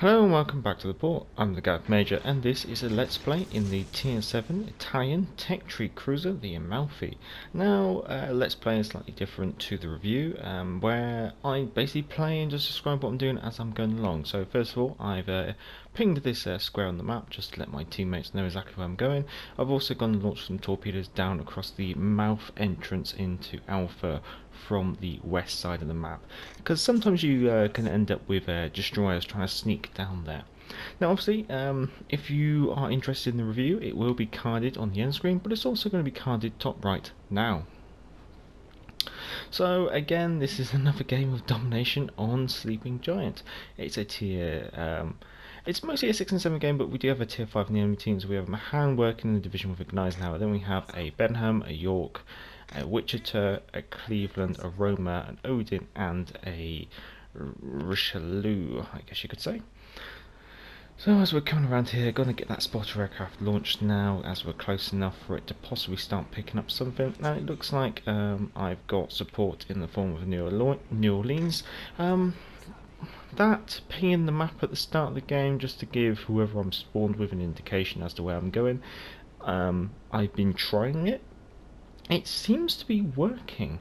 Hello and welcome back to the port. I'm the Galloping Major and this is a Let's Play in the Tier 7 Italian tech tree cruiser, the Amalfi. Now, Let's Play is slightly different to the review, where I basically play and just describe what I'm doing as I'm going along. So first of all, I've pinged this square on the map just to let my teammates know exactly where I'm going. I've also gone and launched some torpedoes down across the mouth entrance into Alpha from the west side of the map, because sometimes you can end up with destroyers trying to sneak down there. Now obviously, if you are interested in the review, it will be carded on the end screen, but it's also going to be carded top right now. So again, this is another game of domination on Sleeping Giant. It's a it's mostly a 6 and 7 game, but we do have a tier 5 in the enemy teams. We have Mahan working in the division with Gneisenhower. Then we have a Benham, a York, a Wichita, a Cleveland, a Roma, an Odin, and a Richelieu, I guess you could say. So as we're coming around here, going to get that spotter aircraft launched now, as we're close enough for it to possibly start picking up something. Now it looks like I've got support in the form of New Orleans. That pinging the map at the start of the game just to give whoever I'm spawned with an indication as to where I'm going. I've been trying it. It seems to be working,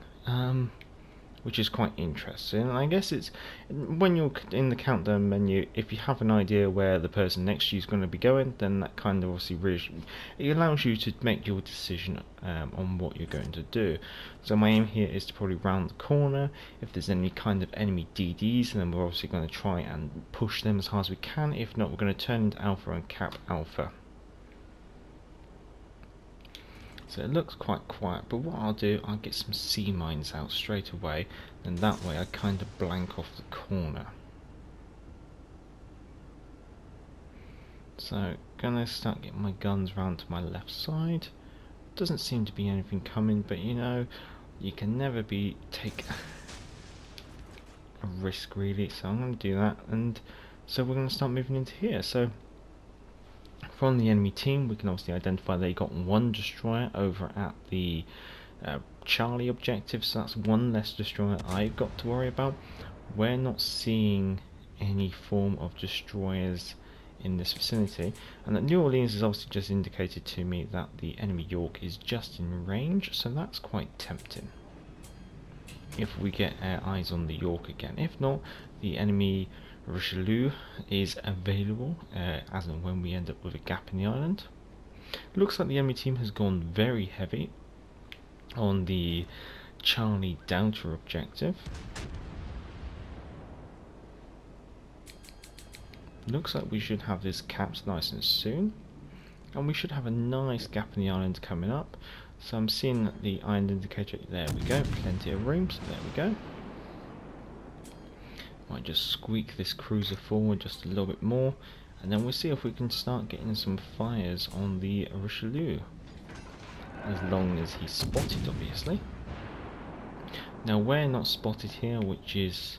which is quite interesting. And I guess it's when you're in the countdown menu, if you have an idea where the person next to you is going to be going, then that kind of obviously it allows you to make your decision on what you're going to do. So my aim here is to probably round the corner. If there's any kind of enemy DDs, then we're obviously going to try and push them as hard as we can. If not, we're going to turn into Alpha and cap Alpha. So it looks quite quiet, but what I'll do, I'll get some sea mines out straight away, and that way I kind of blank off the corner. So, gonna start getting my guns round to my left side. Doesn't seem to be anything coming, but you know, you can never take a risk really, so I'm gonna do that, and so we're gonna start moving into here. So from the enemy team, we can obviously identify they got one destroyer over at the Charlie objective, so that's one less destroyer I've got to worry about. We're not seeing any form of destroyers in this vicinity, and that New Orleans has obviously just indicated to me that the enemy York is just in range, so that's quite tempting if we get our eyes on the York again. If not, the enemy Richelieu is available as and when we end up with a gap in the island. Looks like the enemy team has gone very heavy on the Charlie Delta objective. Looks like we should have this capped nice and soon, and we should have a nice gap in the island coming up. So I'm seeing that the island indicator, there we go, plenty of room, so there we go. Might just squeak this cruiser forward just a little bit more, and then we'll see if we can start getting some fires on the Richelieu, as long as he's spotted, obviously. Now we're not spotted here, which is,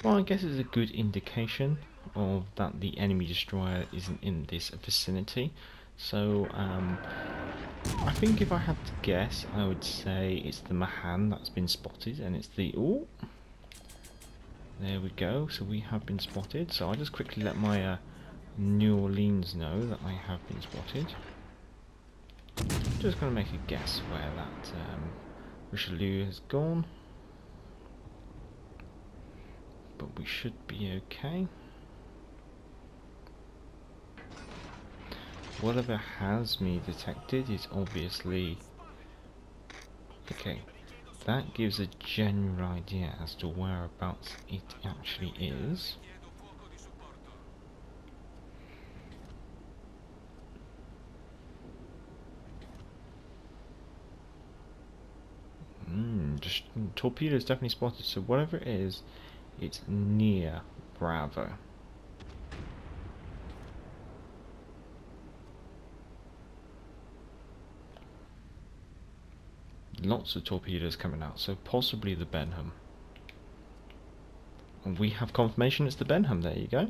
well, I guess is a good indication of that the enemy destroyer isn't in this vicinity. So I think if I had to guess, I would say it's the Mahan that's been spotted, and it's the, ooh, there we go, so we have been spotted. So I'll just quickly let my New Orleans know that I have been spotted. Just going to make a guess where that Richelieu has gone, but we should be okay. Whatever has me detected is obviously okay. That gives a general idea as to whereabouts it actually is. Just torpedoes definitely spotted, so whatever it is, it's near Bravo. Lots of torpedoes coming out, so possibly the Benham. And we have confirmation it's the Benham, there you go.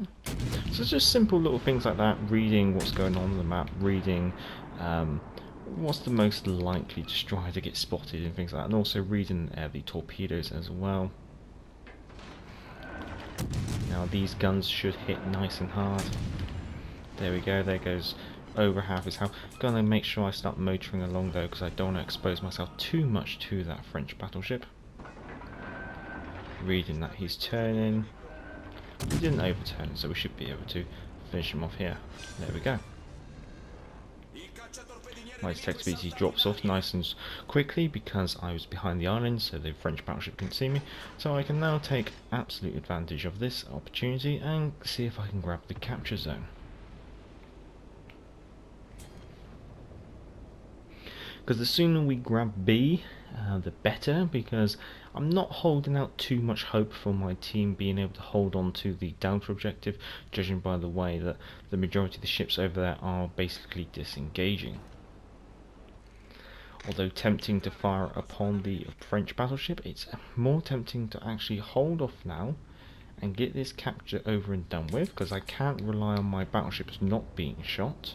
So it's just simple little things like that, reading what's going on the map, reading what's the most likely destroyer to get spotted and things like that, and also reading the torpedoes as well. Now these guns should hit nice and hard. There we go, there goes over half his health. Gonna make sure I start motoring along though, because I don't want to expose myself too much to that French battleship. Reading that he's turning. He didn't overturn, so we should be able to finish him off here. There we go. My detect speed drops off nice and quickly because I was behind the island, so the French battleship couldn't see me. So I can now take absolute advantage of this opportunity and see if I can grab the capture zone. Because the sooner we grab B, the better, because I'm not holding out too much hope for my team being able to hold on to the Delta objective, judging by the way that the majority of the ships over there are basically disengaging. Although tempting to fire upon the French battleship, it's more tempting to actually hold off now and get this capture over and done with, because I can't rely on my battleships not being shot.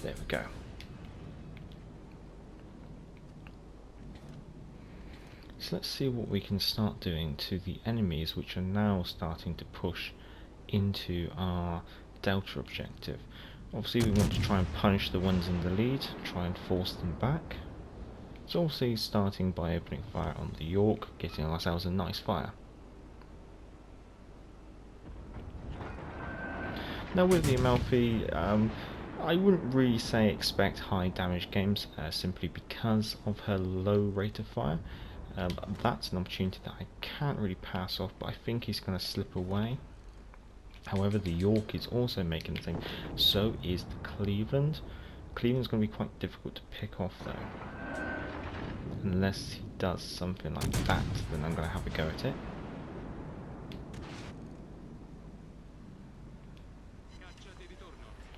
There we go. So let's see what we can start doing to the enemies, which are now starting to push into our Delta objective. Obviously we want to try and punish the ones in the lead, try and force them back. So obviously starting by opening fire on the York, getting ourselves a nice fire. Now with the Amalfi, I wouldn't really say expect high damage games, simply because of her low rate of fire. That's an opportunity that I can't really pass off, but I think he's going to slip away. However, the York is also making the thing, so is the Cleveland. Cleveland's going to be quite difficult to pick off though. Unless he does something like that, then I'm going to have a go at it.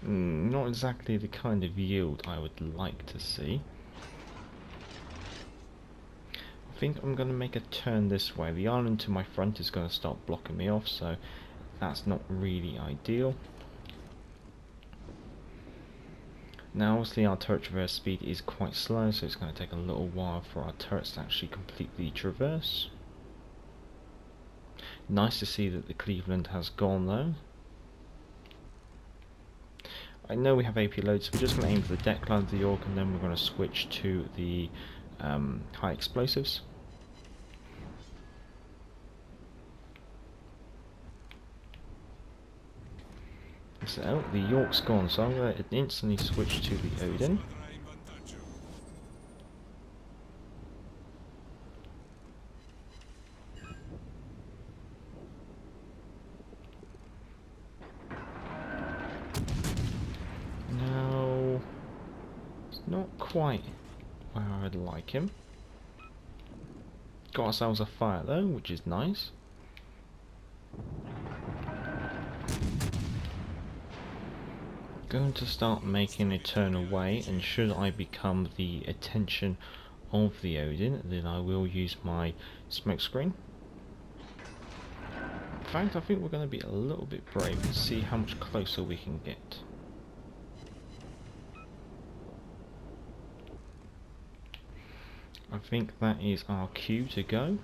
Not exactly the kind of yield I would like to see. I think I'm going to make a turn this way. The island to my front is going to start blocking me off, so that's not really ideal. Now obviously our turret traverse speed is quite slow, so it's going to take a little while for our turrets to actually completely traverse. Nice to see that the Cleveland has gone though. I know we have AP loads, so we're just going to aim for the deck line of the York, and then we're going to switch to the high explosives. So the York's gone, so I'm going to instantly switch to the Odin. No, it's not quite where I'd like him. Got ourselves a fire though, which is nice. Going to start making a turn away, and should I become the attention of the Odin, then I will use my smoke screen. In fact, I think we're going to be a little bit brave and see how much closer we can get. I think that is our cue to go.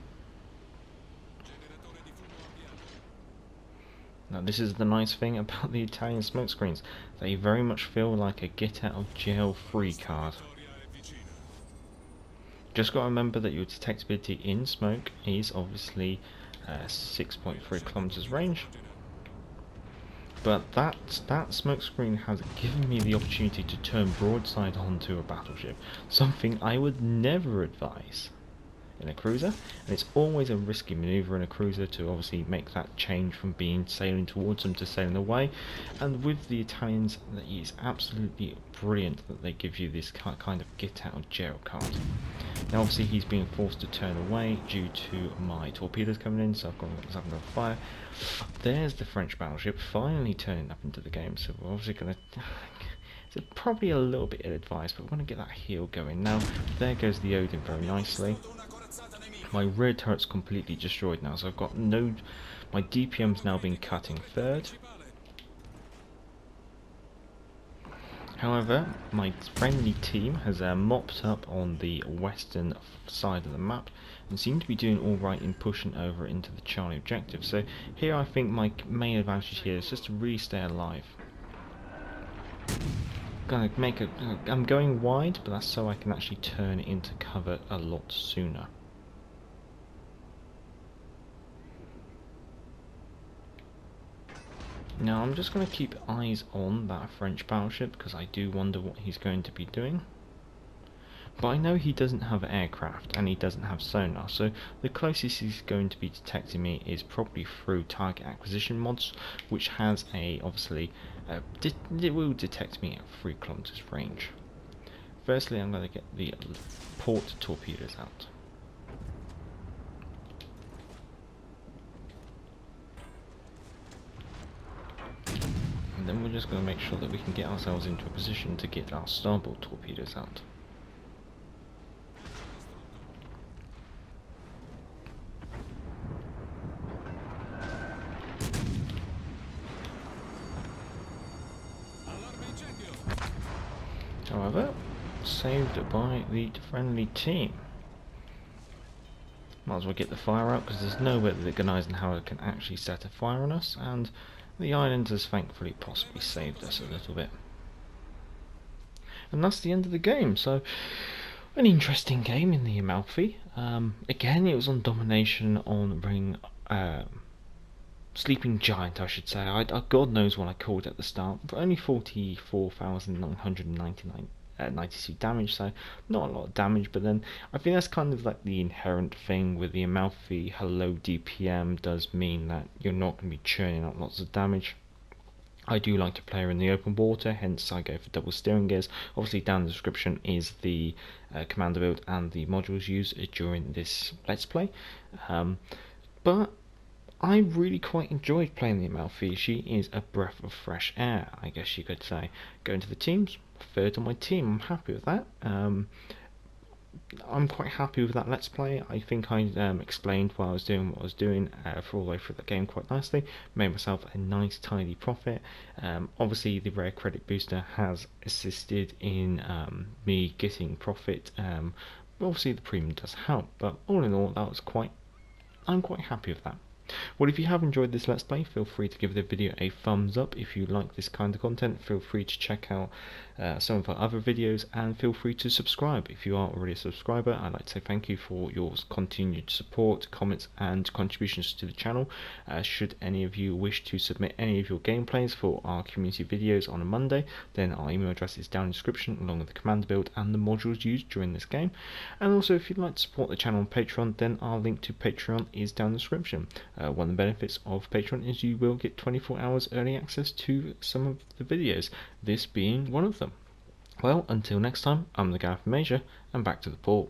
Now this is the nice thing about the Italian smoke screens. They very much feel like a get out of jail free card. Just got to remember that your detectability in smoke is obviously 6.3 kilometers range. But that smoke screen has given me the opportunity to turn broadside onto a battleship. Something I would never advise in a cruiser, and it's always a risky maneuver in a cruiser to obviously make that change from being sailing towards them to sailing away. And with the Italians, that is absolutely brilliant that they give you this kind of get out of jail card. Now obviously he's being forced to turn away due to my torpedoes coming in, so I've got another fire. There's the French battleship finally turning up into the game, so we're obviously going to it's probably a little bit ill-advised, but we're going to get that heel going. Now there goes the Odin very nicely. My rear turret's completely destroyed now, so I've got no... my DPM's now been cut in third. However, my friendly team has mopped up on the western side of the map and seem to be doing alright in pushing over into the Charlie objective. So here I think my main advantage here is just to really stay alive. I'm going wide, but that's so I can actually turn into cover a lot sooner. Now I'm just going to keep eyes on that French battleship because I do wonder what he's going to be doing. But I know he doesn't have aircraft and he doesn't have sonar, so the closest he's going to be detecting me is probably through target acquisition mods, which has obviously it will detect me at 3 kilometers range. Firstly, I'm going to get the port torpedoes out. And then we're just going to make sure that we can get ourselves into a position to get our starboard torpedoes out. However, saved by the friendly team. Might as well get the fire out because there's no way that Eisenhower can actually set a fire on us, and the island has thankfully possibly saved us a little bit. And that's the end of the game. So an interesting game in the Amalfi. Again, it was on domination on ring. Sleeping Giant, I should say. God knows what I called it at the start, but only 44,992 damage, so not a lot of damage. But then I think that's kind of like the inherent thing with the Amalfi. Hello DPM does mean that you're not going to be churning out lots of damage. I do like to play her in the open water, hence I go for double steering gears. Obviously down in the description is the commander build and the modules used during this Let's Play. But I really quite enjoyed playing the Amalfi. She is a breath of fresh air, I guess you could say. Going to the teams, third on my team, I'm happy with that. I'm quite happy with that Let's Play. I think I explained why I was doing what I was doing for all the way through the game quite nicely. Made myself a nice tidy profit. Obviously the rare credit booster has assisted in me getting profit. Obviously the premium does help, but all in all I'm quite happy with that. Well, if you have enjoyed this Let's Play, feel free to give the video a thumbs up. If you like this kind of content, feel free to check out some of our other videos, and feel free to subscribe. If you are already a subscriber, I'd like to say thank you for your continued support, comments and contributions to the channel. Should any of you wish to submit any of your gameplays for our community videos on a Monday, then our email address is down in the description, along with the command build and the modules used during this game. And also, if you'd like to support the channel on Patreon, then our link to Patreon is down in the description. One of the benefits of Patreon is you will get 24 hours early access to some of the videos, this being one of them. Well, until next time, I'm the Galloping Major, and back to the port.